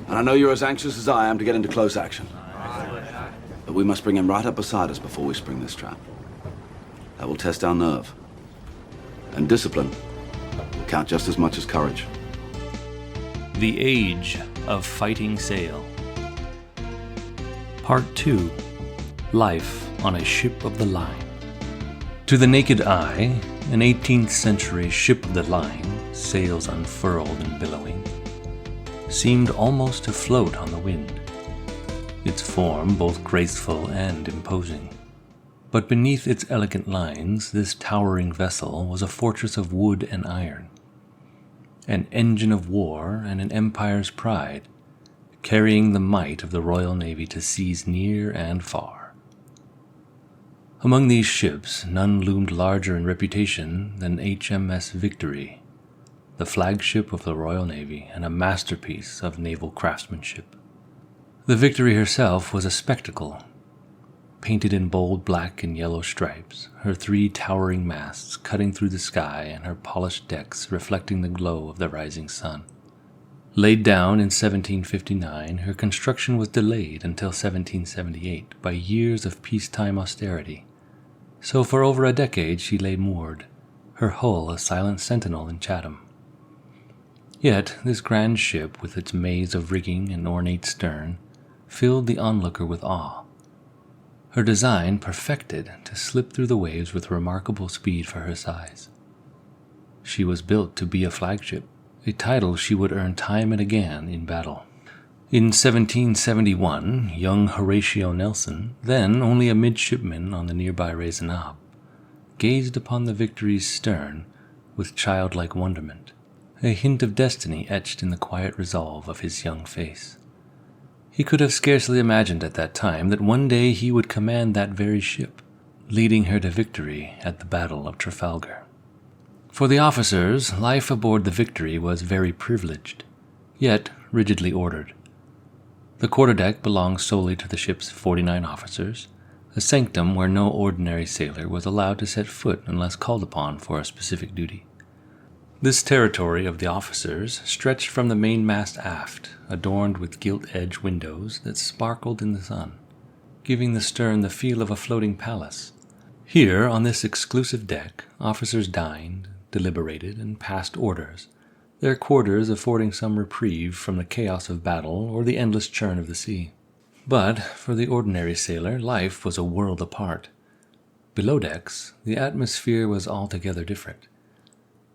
And I know you're as anxious as I am to get into close action. But we must bring him right up beside us before we spring this trap. That will test our nerve. And discipline will count just as much as courage. The Age of Fighting Sail. Part 2. Life on a Ship of the Line. To the naked eye, an 18th century ship of the line, sails unfurled and billowing, seemed almost to float on the wind, its form both graceful and imposing. But beneath its elegant lines, this towering vessel was a fortress of wood and iron, an engine of war and an empire's pride, carrying the might of the Royal Navy to seas near and far. Among these ships, none loomed larger in reputation than HMS Victory, the flagship of the Royal Navy and a masterpiece of naval craftsmanship. The Victory herself was a spectacle. Painted in bold black and yellow stripes, her 3 towering masts cutting through the sky and her polished decks reflecting the glow of the rising sun. Laid down in 1759, her construction was delayed until 1778 by years of peacetime austerity. So for over a decade she lay moored, her hull a silent sentinel in Chatham. Yet this grand ship, with its maze of rigging and ornate stern, filled the onlooker with awe. Her design perfected to slip through the waves with remarkable speed for her size. She was built to be a flagship, a title she would earn time and again in battle. In 1771, young Horatio Nelson, then only a midshipman on the nearby Raisinab, gazed upon the Victory's stern with childlike wonderment, a hint of destiny etched in the quiet resolve of his young face. He could have scarcely imagined at that time that one day he would command that very ship, leading her to victory at the Battle of Trafalgar. For the officers, life aboard the Victory was very privileged, yet rigidly ordered. The quarterdeck belonged solely to the ship's 49 officers, a sanctum where no ordinary sailor was allowed to set foot unless called upon for a specific duty. This territory of the officers stretched from the mainmast aft, adorned with gilt-edged windows that sparkled in the sun, giving the stern the feel of a floating palace. Here, on this exclusive deck, officers dined, deliberated, and passed orders, their quarters affording some reprieve from the chaos of battle or the endless churn of the sea. But for the ordinary sailor, life was a world apart. Below decks, the atmosphere was altogether different.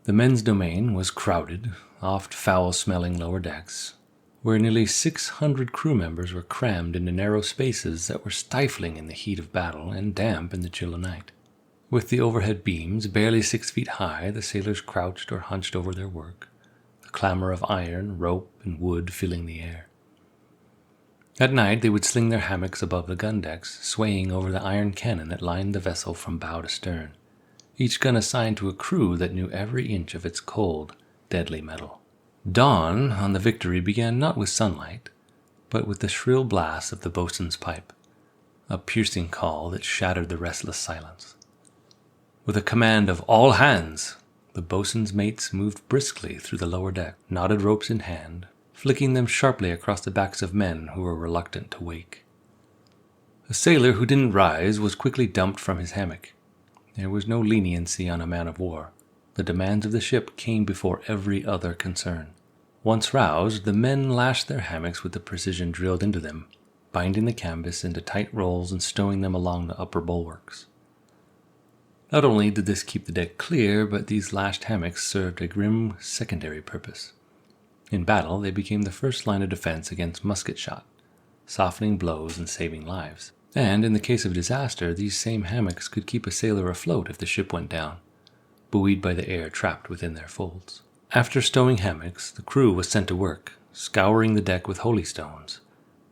The men's domain was crowded, oft foul-smelling lower decks, where nearly 600 crew members were crammed into narrow spaces that were stifling in the heat of battle and damp in the chill of night. With the overhead beams barely 6 feet high, the sailors crouched or hunched over their work, the clamor of iron, rope, and wood filling the air. At night they would sling their hammocks above the gun decks, swaying over the iron cannon that lined the vessel from bow to stern, each gun assigned to a crew that knew every inch of its cold, deadly metal. Dawn on the Victory began not with sunlight, but with the shrill blast of the boatswain's pipe, a piercing call that shattered the restless silence. With a command of "all hands," the boatswain's mates moved briskly through the lower deck, knotted ropes in hand, flicking them sharply across the backs of men who were reluctant to wake. A sailor who didn't rise was quickly dumped from his hammock. There was no leniency on a man of war. The demands of the ship came before every other concern. Once roused, the men lashed their hammocks with the precision drilled into them, binding the canvas into tight rolls and stowing them along the upper bulwarks. Not only did this keep the deck clear, but these lashed hammocks served a grim secondary purpose. In battle, they became the first line of defense against musket shot, softening blows and saving lives. And in the case of disaster, these same hammocks could keep a sailor afloat if the ship went down, buoyed by the air trapped within their folds. After stowing hammocks, the crew was sent to work, scouring the deck with holystones,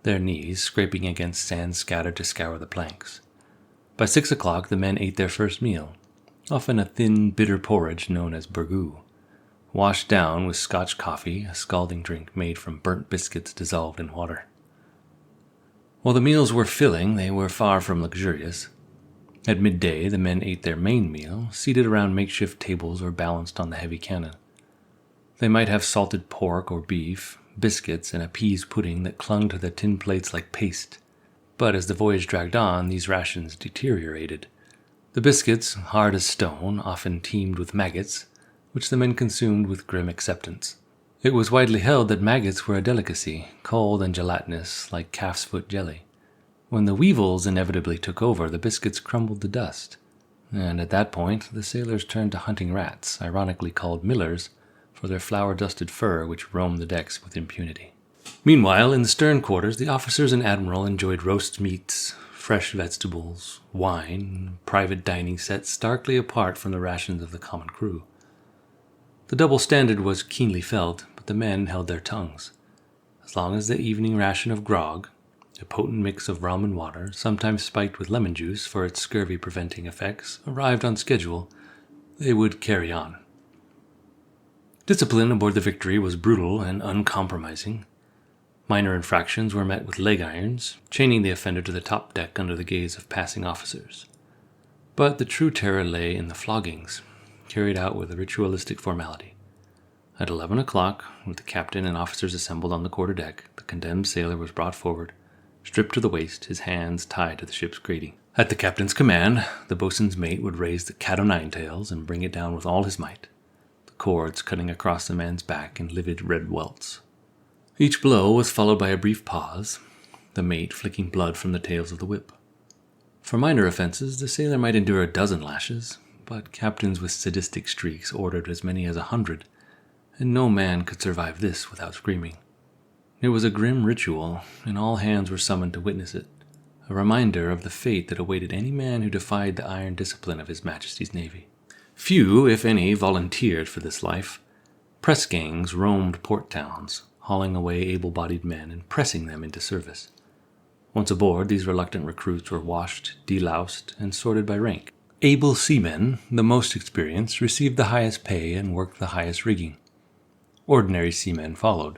their knees scraping against sand scattered to scour the planks. By 6 o'clock, the men ate their first meal, often a thin, bitter porridge known as burgoo, washed down with Scotch coffee, a scalding drink made from burnt biscuits dissolved in water. While the meals were filling, they were far from luxurious. At midday, the men ate their main meal, seated around makeshift tables or balanced on the heavy cannon. They might have salted pork or beef, biscuits, and a peas pudding that clung to their tin plates like paste. But as the voyage dragged on, these rations deteriorated. The biscuits, hard as stone, often teemed with maggots, which the men consumed with grim acceptance. It was widely held that maggots were a delicacy, cold and gelatinous like calf's foot jelly. When the weevils inevitably took over, the biscuits crumbled to dust. And at that point, the sailors turned to hunting rats, ironically called millers, for their flour-dusted fur which roamed the decks with impunity. Meanwhile, in the stern quarters, the officers and admiral enjoyed roast meats, fresh vegetables, wine, private dining sets starkly apart from the rations of the common crew. The double standard was keenly felt, but the men held their tongues. As long as the evening ration of grog, a potent mix of rum and water, sometimes spiked with lemon juice for its scurvy-preventing effects, arrived on schedule, they would carry on. Discipline aboard the Victory was brutal and uncompromising. Minor infractions were met with leg irons, chaining the offender to the top deck under the gaze of passing officers. But the true terror lay in the floggings, carried out with a ritualistic formality. At 11 o'clock, with the captain and officers assembled on the quarter-deck, the condemned sailor was brought forward, stripped to the waist, his hands tied to the ship's grating. At the captain's command, the boatswain's mate would raise the cat-o'-nine-tails and bring it down with all his might, the cords cutting across the man's back in livid red welts. Each blow was followed by a brief pause, the mate flicking blood from the tails of the whip. For minor offenses, the sailor might endure a dozen lashes, but captains with sadistic streaks ordered as many as 100, and no man could survive this without screaming. It was a grim ritual, and all hands were summoned to witness it, a reminder of the fate that awaited any man who defied the iron discipline of His Majesty's Navy. Few, if any, volunteered for this life. Press gangs roamed port towns, hauling away able-bodied men and pressing them into service. Once aboard, these reluctant recruits were washed, deloused, and sorted by rank. Able seamen, the most experienced, received the highest pay and worked the highest rigging. Ordinary seamen followed.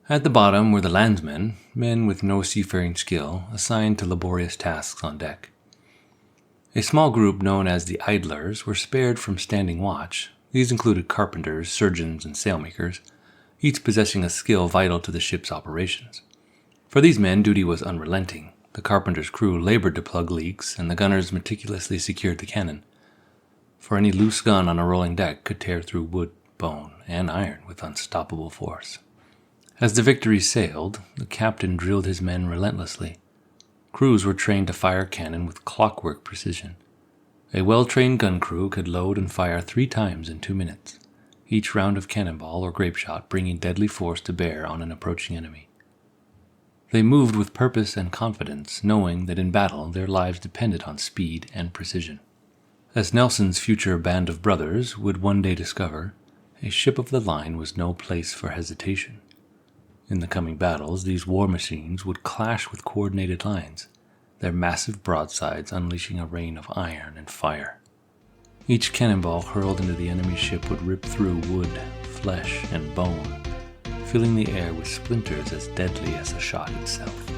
At the bottom were the landsmen, men with no seafaring skill, assigned to laborious tasks on deck. A small group known as the idlers were spared from standing watch. These included carpenters, surgeons, and sailmakers, each possessing a skill vital to the ship's operations. For these men, duty was unrelenting. The carpenter's crew labored to plug leaks, and the gunners meticulously secured the cannon. For any loose gun on a rolling deck could tear through wood, bone, and iron with unstoppable force. As the Victory sailed, the captain drilled his men relentlessly. Crews were trained to fire cannon with clockwork precision. A well-trained gun crew could load and fire 3 times in 2 minutes, each round of cannonball or grape shot bringing deadly force to bear on an approaching enemy. They moved with purpose and confidence, knowing that in battle their lives depended on speed and precision. As Nelson's future band of brothers would one day discover, a ship of the line was no place for hesitation. In the coming battles, these war machines would clash with coordinated lines, their massive broadsides unleashing a rain of iron and fire. Each cannonball hurled into the enemy ship would rip through wood, flesh, and bone, filling the air with splinters as deadly as the shot itself.